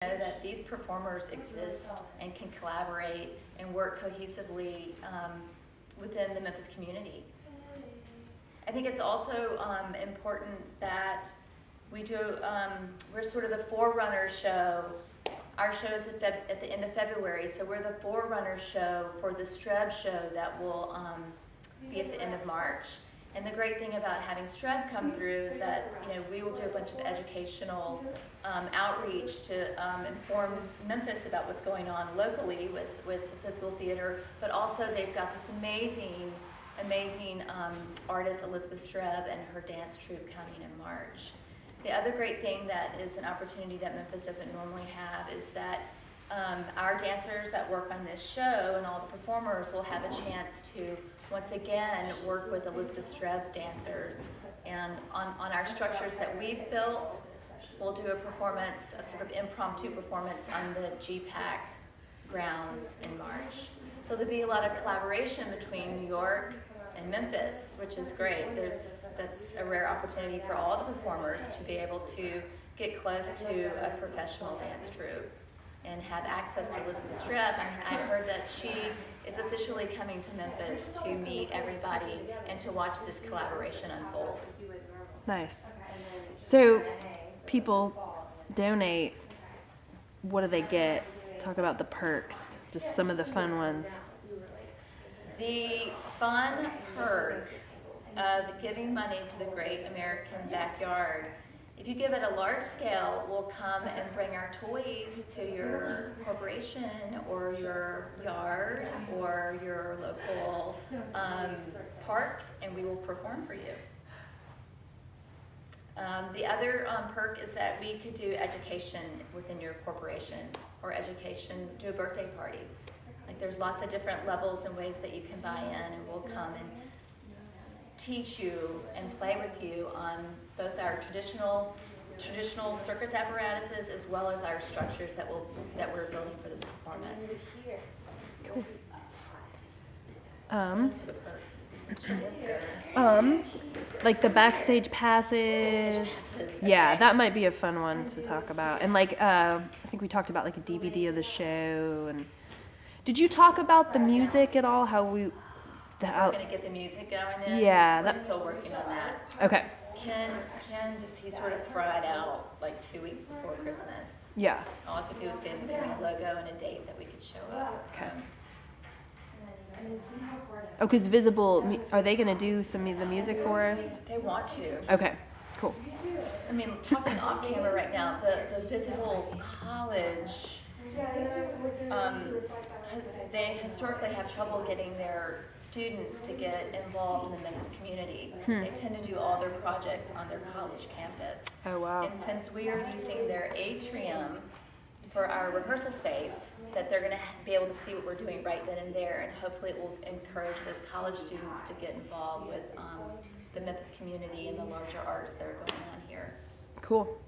know that these performers exist and can collaborate and work cohesively within the Memphis community. I think it's also important that we do, we're sort of the forerunner show. Our show is at the end of February, so we're the forerunner show for the Streb show that will be at the end of March. And the great thing about having Streb come through is that, you know, we will do a bunch of educational outreach to inform Memphis about what's going on locally with the physical theater, but also they've got this amazing artist, Elizabeth Streb, and her dance troupe coming in March. The other great thing that is an opportunity that Memphis doesn't normally have is that our dancers that work on this show and all the performers will have a chance to once again work with Elizabeth Streb's dancers, and on our structures that we've built, we'll do a performance, a sort of impromptu performance on the GPAC grounds in March. So there'll be a lot of collaboration between New York and Memphis, which is great. That's a rare opportunity for all the performers to be able to get close to a professional dance troupe and have access to Elizabeth Streb. I heard that she is officially coming to Memphis to meet everybody and to watch this collaboration unfold. Nice. So people donate, what do they get? Talk about the perks, just some of the fun ones. The fun perk of giving money to the Great American Backyard, if you give at a large scale, we'll come and bring our toys to your corporation or your yard or your local park, and we will perform for you. The other perk is that we could do education within your corporation, or education, do a birthday party. Like, there's lots of different levels and ways that you can buy in, and we'll come and teach you and play with you on both our traditional circus apparatuses as well as our structures that we're building for this performance. Cool. Those are the perks. Like the backstage passes. Okay. Yeah, that might be a fun one to talk about. And like, I think we talked about like a DVD of the show. And did you talk about the music at all? How we're gonna get the music going in. Yeah, we're still working on that. Okay. Ken he sort of fried out like 2 weeks before Christmas. Yeah. All I could do was get him a logo and a date that we could show up. Okay. Oh, because Visible, are they going to do some of the music for us? They want to. Okay, cool. I mean, talking off camera right now, the Visible College, they historically have trouble getting their students to get involved in the Memphis community. They tend to do all their projects on their college campus. Oh, wow. And since we are using their atrium for our rehearsal space, that they're going to be able to see what we're doing right then and there, and hopefully it will encourage those college students to get involved with the Memphis community and the larger arts that are going on here. Cool.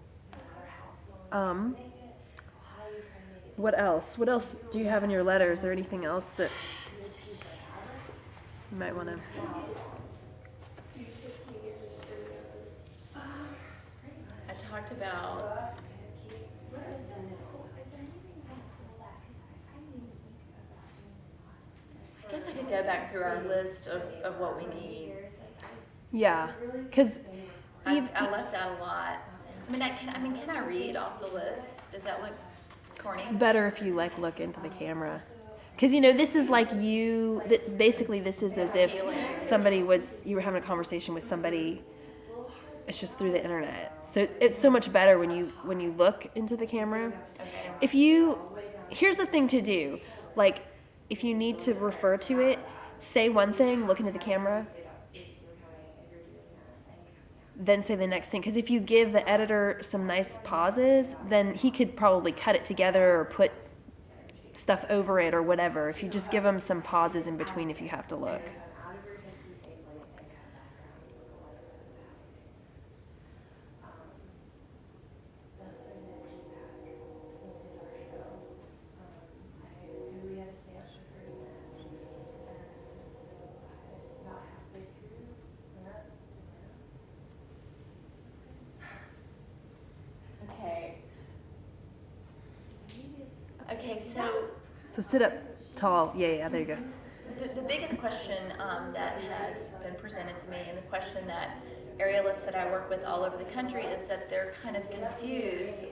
What else? What else do you have in your letter? Is there anything else that you might want to... I talked about... I guess I could go back through our list of what we need. Yeah, because I left out a lot. Can I read off the list? Does that look corny? it's better if you like look into the camera. Because, you know, this is like you, basically this is as if you were having a conversation with somebody, it's just through the internet. So it's so much better when you look into the camera. Okay. Here's the thing to do, like, if you need to refer to it, say one thing, look into the camera, then say the next thing. Because if you give the editor some nice pauses, then he could probably cut it together or put stuff over it or whatever. If you just give him some pauses in between if you have to look. Okay, so So sit up tall. Yeah, there you go. the biggest question that has been presented to me, and the question that aerialists that I work with all over the country, is that they're kind of confused